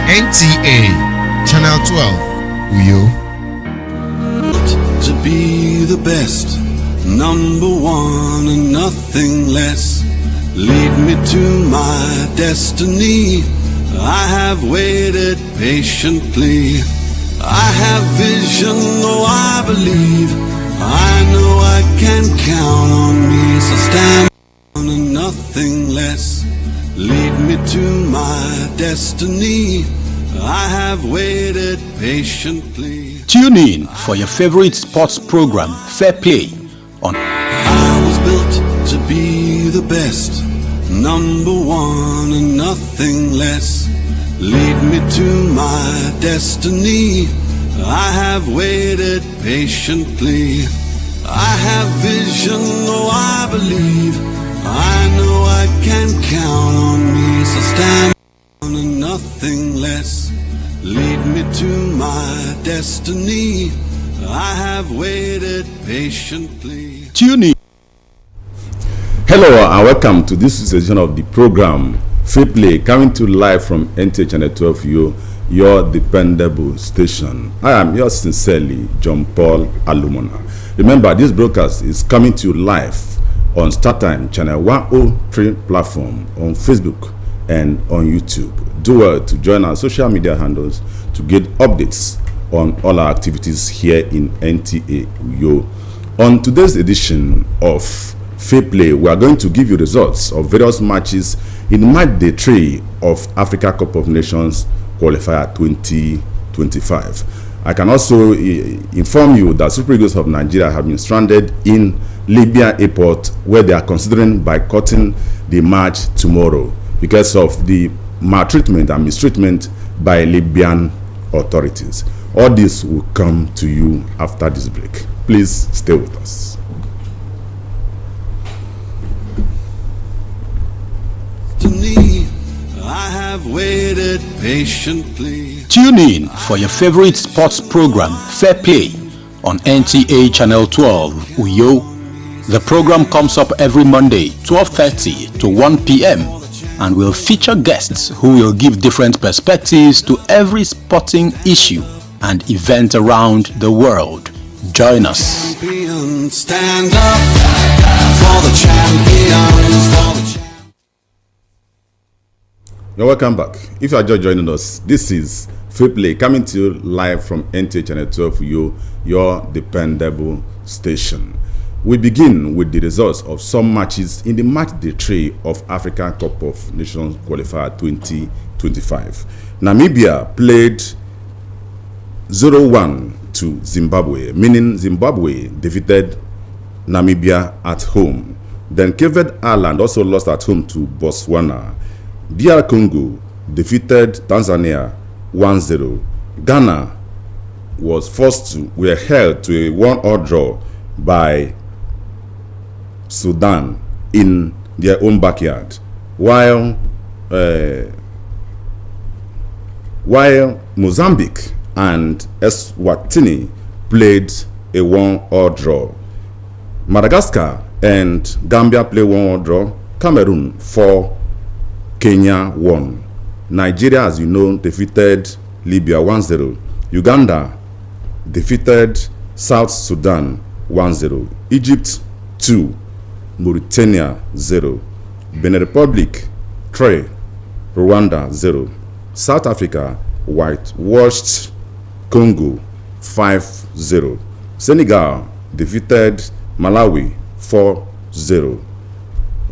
NTA, Channel 12, Uyo. To be the best, number one and nothing less. Lead me to my destiny. I have waited patiently. I have vision, though I believe. I know I can count on me. So stand on and nothing less. Lead me to my destiny. I have waited patiently. Tune in for your favorite sports program, Fair Play, on. I was built to be the best, number one and nothing less. Lead me to my destiny. I have waited patiently. I have vision, though I believe. I know I can count on me. So stand on and nothing less. Lead me to my destiny. I have waited patiently. Tune in. Hello and welcome to this edition of the program Free Play, coming to live from NTA Channel 12 Uyo, your dependable station. I am yours sincerely, John Paul Alumona. Remember, this broadcast is coming to you live on StarTime Channel 103 platform, on Facebook and on YouTube. Do well to join our social media handles to get updates on all our activities here in NTA Uyo. On today's edition of Fair Play, we are going to give you results of various matches in match day 3 of Africa Cup of Nations qualifier 2025. I can also inform you that Super Eagles of Nigeria have been stranded in Libya airport, where they are considering boycotting the match tomorrow because of the maltreatment and mistreatment by Libyan authorities. All this will come to you after this break. Please stay with us. I have waited patiently. Tune in for your favorite sports program, Fair Play, on NTA Channel 12, Uyo. The program comes up every Monday, 12:30 to 1 p.m. and will feature guests who will give different perspectives to every sporting issue and event around the world. Join us. Stand up for the champions. You're welcome back. If you are just joining us, this is Free Play, coming to you live from NTA Channel 12 Uyo, your dependable station. We begin with the results of some matches in the match day 3 of African Cup of Nations qualifier 2025. Namibia played 0-1 to Zimbabwe, meaning Zimbabwe defeated Namibia at home. Then Cape Verde Island also lost at home to Botswana. DR Congo defeated Tanzania 1-0. Ghana were held to a 1-1 draw by Sudan in their own backyard, while Mozambique and Eswatini played a 1-1 draw. Madagascar and Gambia played 1-1 draw. Cameroon 4, Kenya 1. Nigeria, as you know, defeated Libya 1-0. Uganda defeated South Sudan 1-0. Egypt 2, Mauritania 0. Benin Republic 3, Rwanda 0. South Africa whitewashed Congo 5-0. Senegal defeated Malawi 4-0.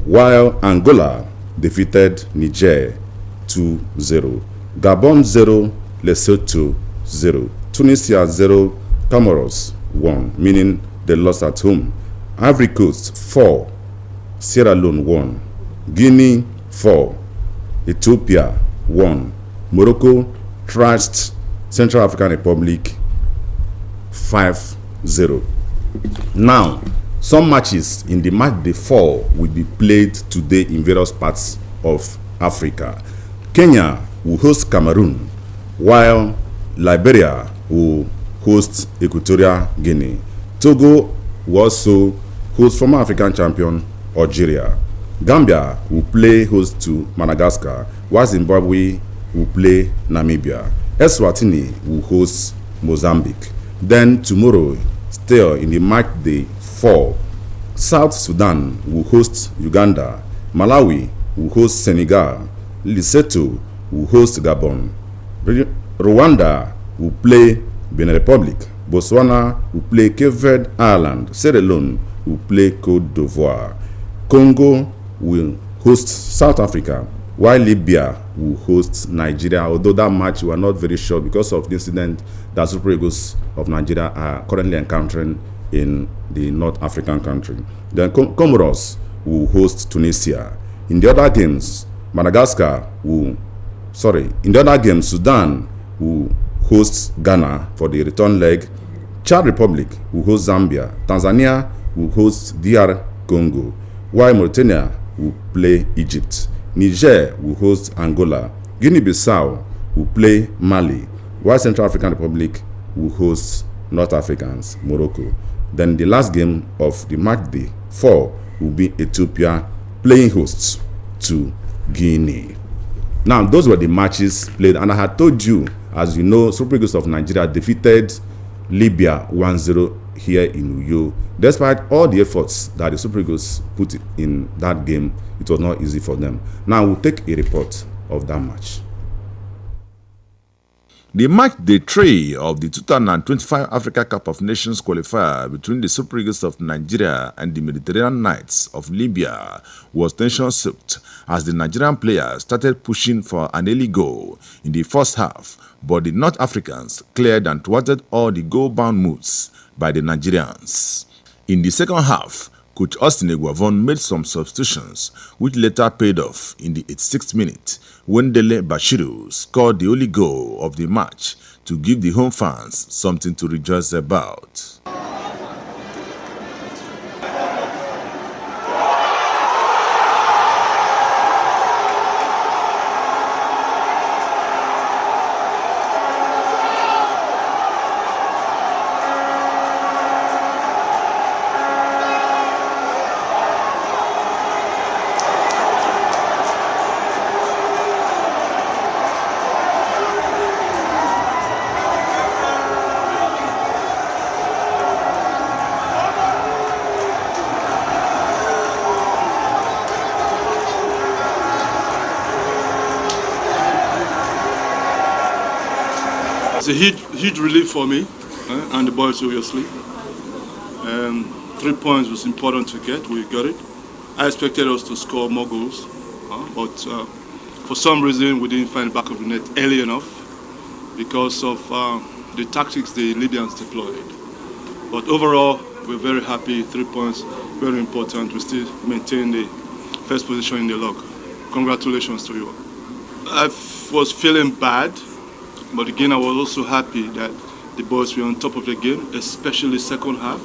While Angola defeated Niger 2-0. Gabon 0, Lesotho 0. Tunisia 0, Comoros 1, meaning they lost at home. Ivory Coast 4, Sierra Leone 1. Guinea 4, Ethiopia 1. Morocco thrashed Central African Republic 5-0. Now, some matches in the match day 4 will be played today in various parts of Africa. Kenya will host Cameroon, while Liberia will host Equatorial Guinea. Togo will also host former African champion Algeria. Gambia will play host to Madagascar, while Zimbabwe will play Namibia. Eswatini will host Mozambique. Then tomorrow, still in the match day 4, South Sudan will host Uganda. Malawi will host Senegal. Lesotho will host Gabon. Rwanda will play Benin Republic. Botswana will play Cape Verde Island. Sierra Leone will play Cote d'Ivoire. Congo will host South Africa, while Libya will host Nigeria, although that match we are not very sure because of the incident that Super Eagles of Nigeria are currently encountering in the North African country. Then Comoros will host Tunisia. In the other games, Sudan will host Ghana for the return leg. Chad Republic will host Zambia. Tanzania will host DR Congo, while Mauritania will play Egypt. Niger will host Angola. Guinea-Bissau will play Mali, while Central African Republic will host North Africans, Morocco. Then the last game of the match day 4 will be Ethiopia playing hosts to Guinea. Now, those were the matches played, and I had told you, as you know, Super Eagles of Nigeria defeated Libya 1-0 here in Uyo. Despite all the efforts that the Super Eagles put in that game, it was not easy for them. Now we'll take a report of that match. The match day 3 of the 2025 Africa Cup of Nations qualifier between the Super Eagles of Nigeria and the Mediterranean Knights of Libya was tension-soaked as the Nigerian players started pushing for an early goal in the first half, but the North Africans cleared and thwarted all the goal-bound moves by the Nigerians. In the second half, Coach Austin Eguavon made some substitutions, which later paid off in the 86th minute when Dele Bashiru scored the only goal of the match to give the home fans something to rejoice about. It's a huge relief for me and the boys, obviously. 3 points was important to get. We got it. I expected us to score more goals, but for some reason we didn't find the back of the net early enough because of the tactics the Libyans deployed. But overall, we're very happy. 3 points, very important. We still maintain the first position in the log. Congratulations to you all. I was feeling bad. But again, I was also happy that the boys were on top of the game, especially second half.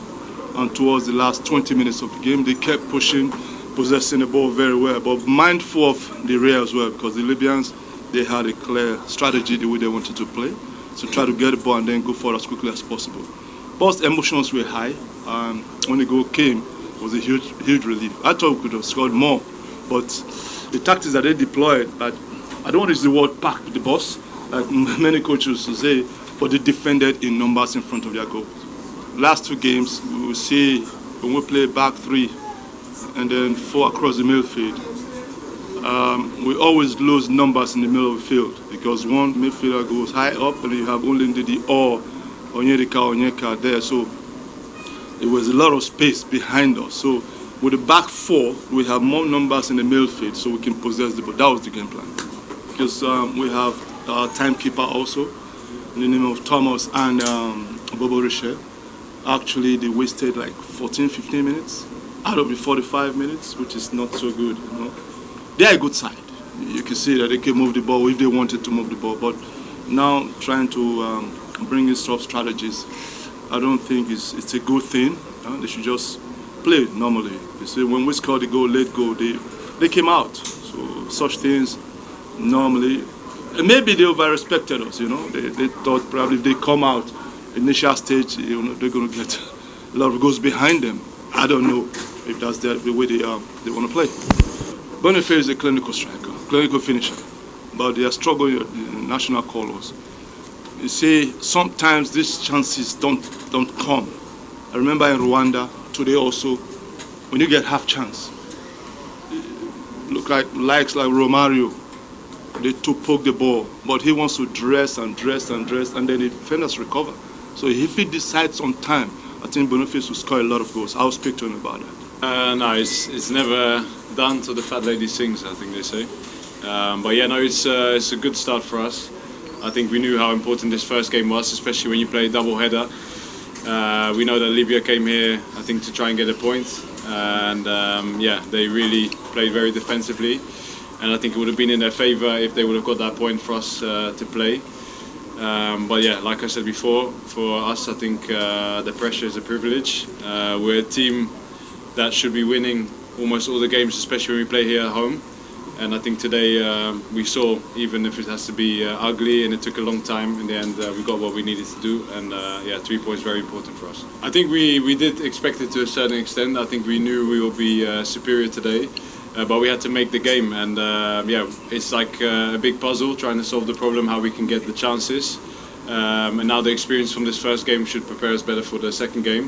And towards the last 20 minutes of the game, they kept pushing, possessing the ball very well. But mindful of the rear as well, because the Libyans, they had a clear strategy the way they wanted to play. So try to get the ball and then go forward as quickly as possible. Both emotions were high. When the goal came, it was a huge relief. I thought we could have scored more. But the tactics that they deployed, I don't want to use the word pack the bus, like many coaches will say, but they defended in numbers in front of their goals. Last 2 games, we will see when we play back 3 and then 4 across the midfield, we always lose numbers in the middle of the field because one midfielder goes high up and you have only Ndidi or Onyeka there. So there was a lot of space behind us. So with the back 4, we have more numbers in the midfield so we can possess the ball. That was the game plan. Because we have timekeeper also in the name of Thomas and Bobo Richet. Actually, they wasted like 14-15 minutes out of the 45 minutes, which is not so good. You know? They are a good side. You can see that they can move the ball if they wanted to move the ball. But now trying to bring in soft strategies, I don't think it's a good thing. They should just play normally. You see, when we scored the goal, late goal, they came out. So such things normally. And maybe they over-respected us, you know. They thought probably if they come out initial stage, you know, they're going to get a lot of goals behind them. I don't know if that's the way they want to play. Boniface is a clinical striker, clinical finisher. but they are struggling with the national colours. You see, sometimes these chances don't come. I remember in Rwanda today also, when you get half chance, look like likes like Romario, they to poke the ball, but he wants to dress, and then the defenders recover. So if he decides on time, I think Boniface will score a lot of goals. I'll speak to him about that. No, it's never done till the fat lady sings, I think they say. But yeah, no, it's a good start for us. I think we knew how important this first game was, especially when you play a double header. We know that Libya came here, I think, to try and get a point. And yeah, they really played very defensively. And I think it would have been in their favour if they would have got that point for us to play. But yeah, like I said before, for us, I think the pressure is a privilege. We're a team that should be winning almost all the games, especially when we play here at home. And I think today we saw, even if it has to be ugly and it took a long time, in the end we got what we needed to do. And yeah, 3 points very important for us. I think we did expect it to a certain extent. I think we knew we would be superior today. But we had to make the game, and yeah, it's like a big puzzle trying to solve the problem how we can get the chances. And now the experience from this first game should prepare us better for the second game.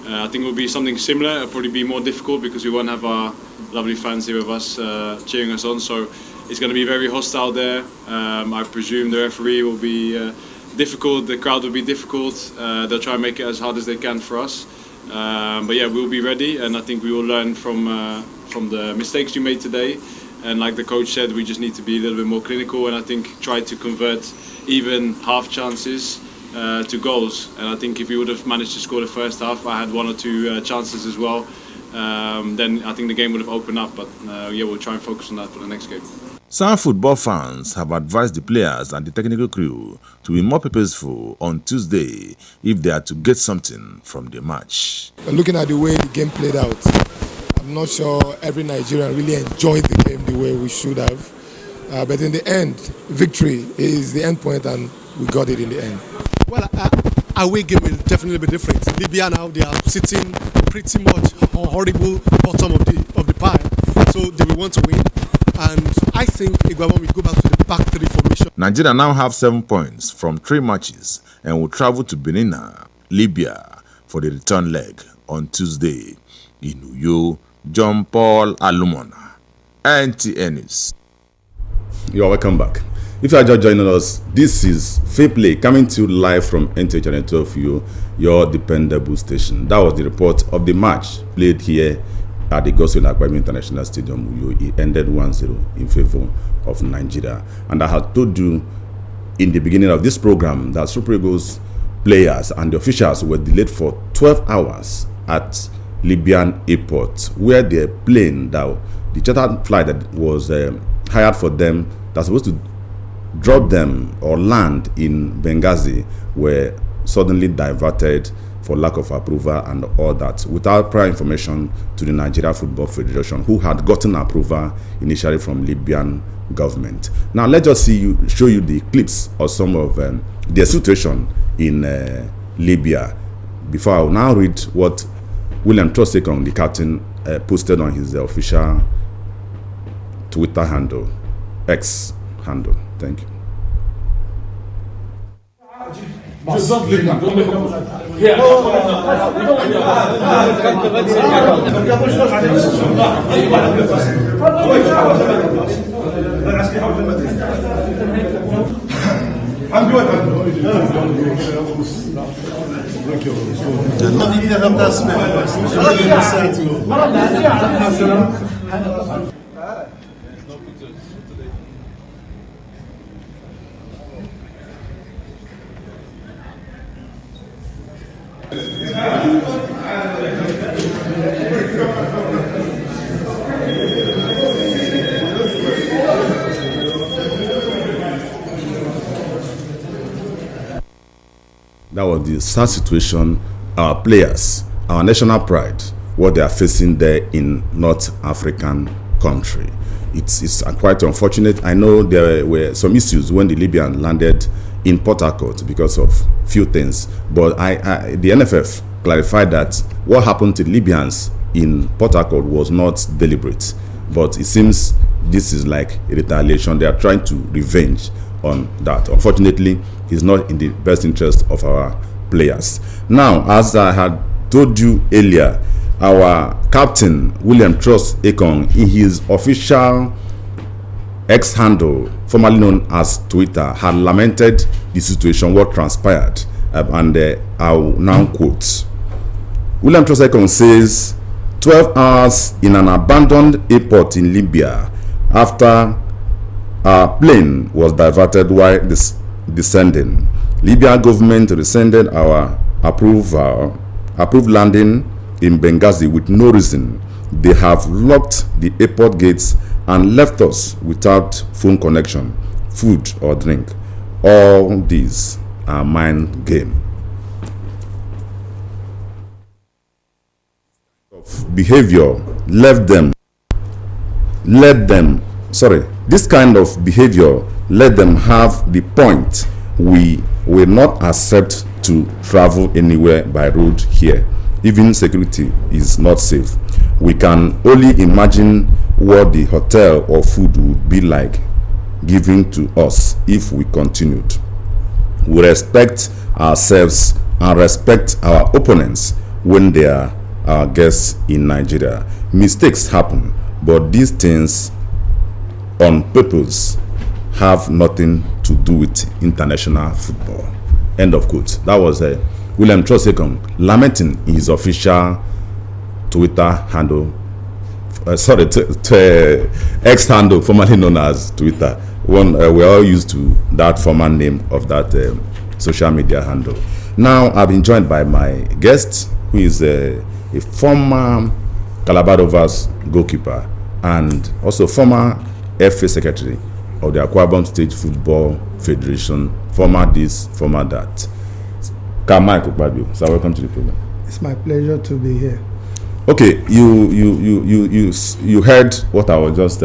I think it will be something similar. It'll probably be more difficult because we won't have our lovely fans here with us cheering us on. So it's going to be very hostile there. I presume the referee will be difficult. The crowd will be difficult. They'll try and make it as hard as they can for us. But yeah, we'll be ready, and I think we will learn from the mistakes we made today. And like the coach said, we just need to be a little bit more clinical, and I think try to convert even half chances to goals. And I think if we would have managed to score the first half, I had 1 or 2 chances as well, then I think the game would have opened up. But yeah, we'll try and focus on that for the next game. Some football fans have advised the players and the technical crew to be more purposeful on Tuesday if they are to get something from the match. Looking at the way the game played out, I'm not sure every Nigerian really enjoyed the game the way we should have. But in the end, victory is the end point, and we got it in the end. Well, away game will definitely be different. Libya now, they are sitting pretty much on horrible bottom of the pile, so they will want to win. And I think Iguaban will go back to the back 3 formation. Nigeria now have 7 points from 3 matches and will travel to Benin, Libya, for the return leg on Tuesday. In Uyo, John Paul Alumona, NTA News. You are welcome back. If you are just joining us, this is Fair Play coming to you live from NTA Channel 12, your dependable station. That was the report of the match played here at the Godswill Akpabio International Stadium, Uyo. It ended 1-0 in favor of Nigeria. And I had told you in the beginning of this program that Super Eagles players and the officials were delayed for 12 hours at Libyan airport, where their plane, the chartered flight that was hired for them, that's supposed to drop them or land in Benghazi, were suddenly diverted for lack of approval and all that, without prior information to the Nigeria Football Federation, who had gotten approval initially from Libyan government. Now let's just show you the clips of some of the situation in Libya before I will now read what William Trosekong, the captain, posted on his official Twitter handle, X handle. Thank you. That was the sad situation our players, our national pride, what they are facing there in North African country. It's quite unfortunate. I know there were some issues when the Libyan landed in Port Harcourt because of few things, but the NFF clarified that what happened to Libyans in Port Harcourt was not deliberate. but it seems this is like a retaliation. They are trying to revenge on that. Unfortunately, it's not in the best interest of our players. Now, as I had told you earlier, our captain William Trust Ekong, in his official X handle, formerly known as Twitter, had lamented the situation, what transpired, and I'll now quote. William Trust Ekong says, 12 hours in an abandoned airport in Libya after our plane was diverted while descending. Libya government rescinded our approved landing in Benghazi with no reason. They have locked the airport gates and left us without phone connection, food or drink. All these are mind game. Behavior this kind of behavior let them have the point. We will not accept to travel anywhere by road here. Even security is not safe. We can only imagine what the hotel or food would be like given to us if we continued. We respect ourselves and respect our opponents when they are our guests in Nigeria. Mistakes happen, but these things on purpose have nothing to do with international football. End of quote. That was William Trust Ekong lamenting in his official Twitter handle, X handle, formerly known as Twitter. We're all used to that former name of that social media handle. Now I've been joined by my guest, who is a former Calabar Rovers goalkeeper and also former FA secretary of the Akwa Ibom State Football Federation, former this, former that. Kamai Kukpabio, so welcome to the program. It's my pleasure to be here. Okay, you heard what I was just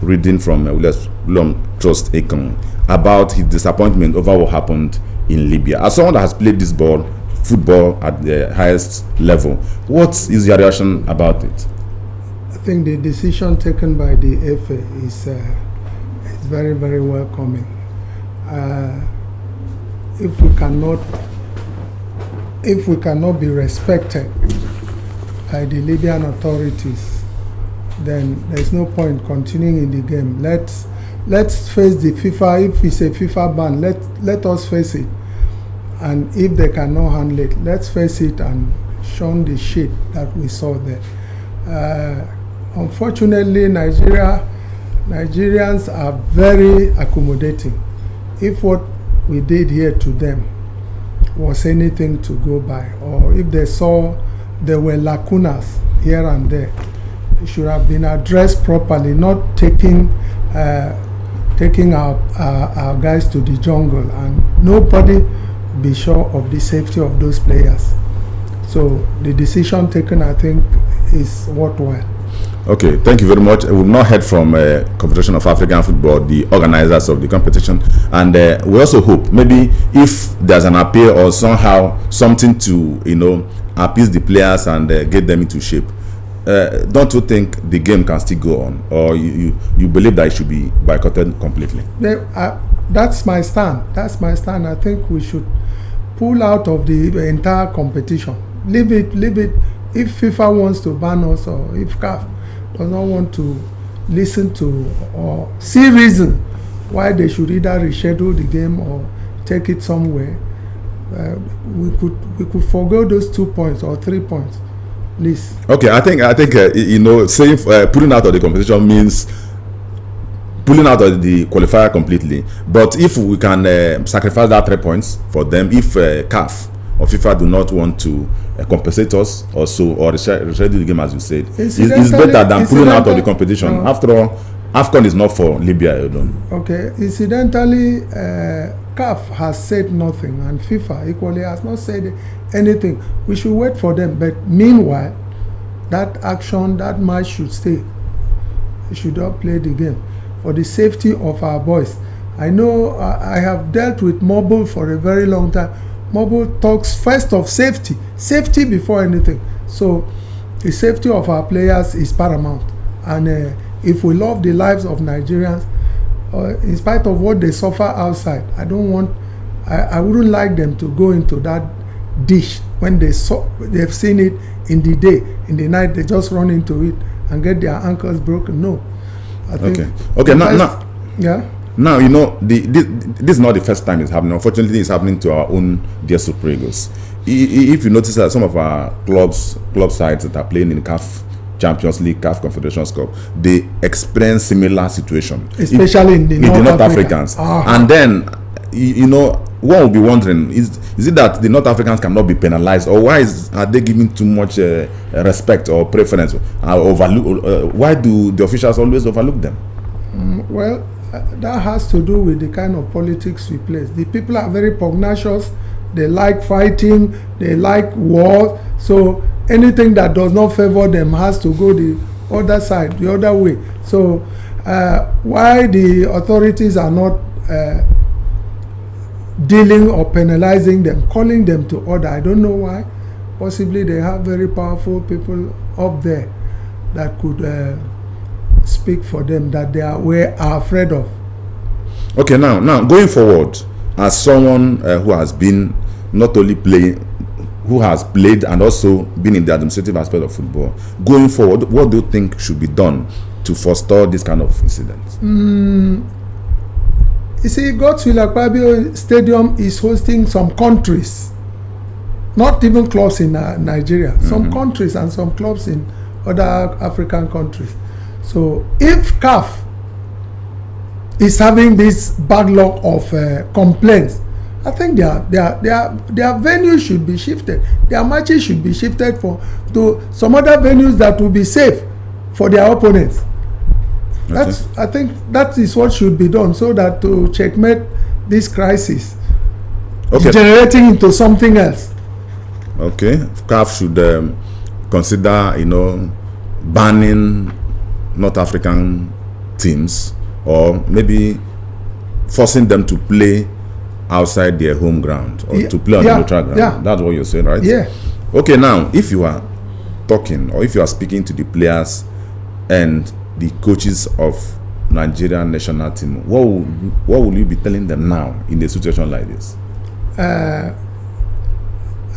reading from William Trust Ekong about his disappointment over what happened in Libya. As someone that has played this football at the highest level, what is your reaction about it? I think the decision taken by the FA is very, very welcoming. If we cannot be respected by the Libyan authorities, then there's no point continuing in the game. Let's face the FIFA. If it's a FIFA ban, let us face it. And if they cannot handle it, let's face it and shun the shit that we saw there. Unfortunately, Nigerians are very accommodating. If what we did here to them was anything to go by, or if they saw there were lacunas here and there, it should have been addressed properly, not taking our guys to the jungle and nobody be sure of the safety of those players. So the decision taken, I think, is worthwhile. Okay, thank you very much. We've not heard from Confederation of African Football, the organizers of the competition, and we also hope maybe if there's an appeal or somehow something to appease the players and get them into shape. Don't you think the game can still go on, or you believe that it should be boycotted completely? That's my stand. I think we should pull out of the entire competition. Leave it. If FIFA wants to ban us, or if CAF does not want to listen to or see reason why they should either reschedule the game or take it somewhere, we could forgo those 2 points or 3 points, please. Okay, I think saying pulling out of the competition means pulling out of the qualifier completely. But if we can sacrifice that 3 points for them, if CAF or FIFA do not want to compensate us or reschedule the game, as you said, it's better than pulling out of the competition. After all, AFCON is not for Libya alone. Okay, incidentally, CAF has said nothing and FIFA equally has not said anything. We should wait for them. But meanwhile, that match should stay. We should not play the game for the safety of our boys. I know I have dealt with Mobile for a very long time. Mobile talks first of safety before anything. So the safety of our players is paramount, And if we love the lives of Nigerians, in spite of what they suffer outside, I wouldn't like them to go into that dish when they've seen it in the day, in the night, they just run into it and get their ankles broken. No. I think now, yeah. Now, you know, this is not the first time it's happening. Unfortunately, it's happening to our own dear Super Eagles. If you notice that some of our club sides that are playing in CAF Champions League, CAF Confederations Cup, they experience similar situation, especially in the North Africans. And then, you know, one will be wondering, is it that the North Africans cannot be penalized, or why are they giving too much respect or preference, why do the officials always overlook them? Well, that has to do with the kind of politics we play. The people are very pugnacious, they like fighting, they like war, so anything that does not favor them has to go the other side, the other way. So why the authorities are not dealing or penalizing them, calling them to order, I don't know why. Possibly they have very powerful people up there that could speak for them, that they are afraid of. Okay, now going forward, as someone who has been not only playing, who has played and also been in the administrative aspect of football, going forward, what do you think should be done to forestall this kind of incidents? You see, Godswill Akpabio Stadium is hosting some countries, not even clubs in Nigeria, some countries and some clubs in other African countries. So if CAF is having this backlog of complaints, I think their venues should be shifted. Their matches should be shifted to some other venues that will be safe for their opponents. Okay. I think that is what should be done, so that to checkmate this crisis, degenerating into something else. Okay, CAF should consider, you know, banning North African teams, or maybe forcing them to play outside their home ground, or to play on the neutral ground. Yeah. That's what you're saying, right? Yeah. Okay, now if you are talking, or if you are speaking to the players and the coaches of Nigerian national team, what will you be telling them now in a situation like this? I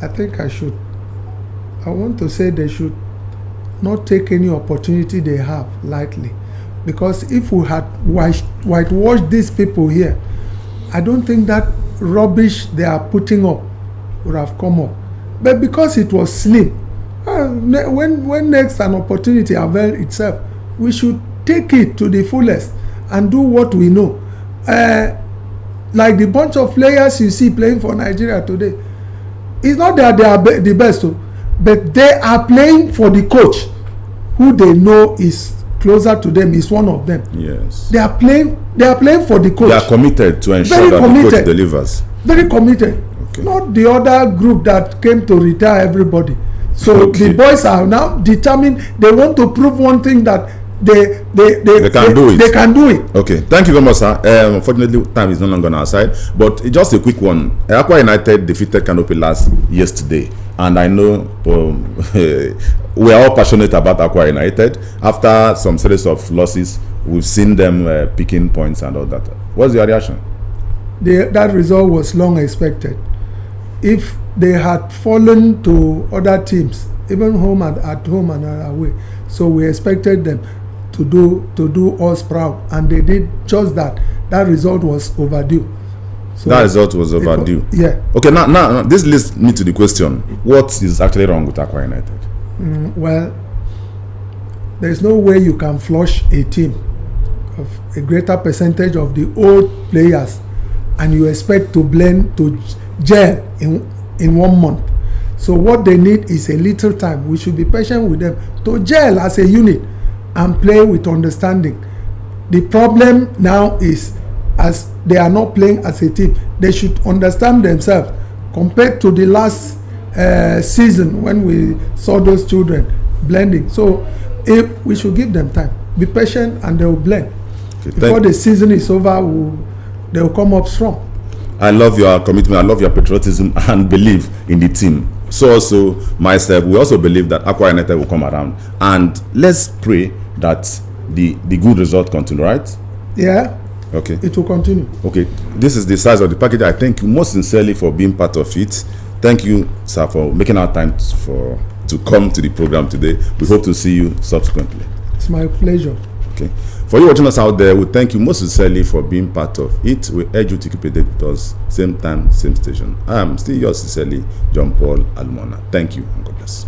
think I want to say they should not take any opportunity they have lightly, because if we had whitewashed these people here, I don't think that rubbish they are putting up would have come up. But because it was slim, when next an opportunity avails itself, we should take it to the fullest and do what we know. Like the bunch of players you see playing for Nigeria today, it's not that they are the best, but they are playing for the coach who they know is closer to them, is one of them. Yes. They are playing for the coach. They are committed to ensure that the coach delivers. Very committed. Okay. Not the other group that came to retire everybody. So the boys are now determined. They want to prove one thing, that they can do it. Okay, thank you very much, sir. Unfortunately, time is no longer on our side, but just a quick one. Akwa United defeated Kanopi last yesterday, and I know we are all passionate about Akwa United. After some series of losses, we've seen them picking points and all that. What's your reaction? That result was long expected. If they had fallen to other teams, even at home and away, so we expected them to do us proud, and they did just that. That result was overdue. So that result was overdue. Okay, now this leads me to the question: what is actually wrong with Akwa United? Well, there is no way you can flush a team of a greater percentage of the old players, and you expect to blend, to gel in 1 month. So what they need is a little time. We should be patient with them to gel as a unit and play with understanding. The problem now is, as they are not playing as a team, they should understand themselves compared to the last season when we saw those children blending. So if we should give them time, be patient, and they will blend. Okay, before the season is over, they will come up strong. I love your commitment, I love your patriotism and belief in the team. So also myself, we also believe that Akwa United will come around, and let's pray that the good result continue, right? Yeah. Okay. It will continue. Okay. This is the size of the package. I thank you most sincerely for being part of it. Thank you, sir, for making our time to come to the program today. We hope to see you subsequently. It's my pleasure. Okay. For you watching us out there, we thank you most sincerely for being part of it. We urge you to keep it with us, same time, same station. I am still yours sincerely, John Paul Alumona. Thank you and God bless.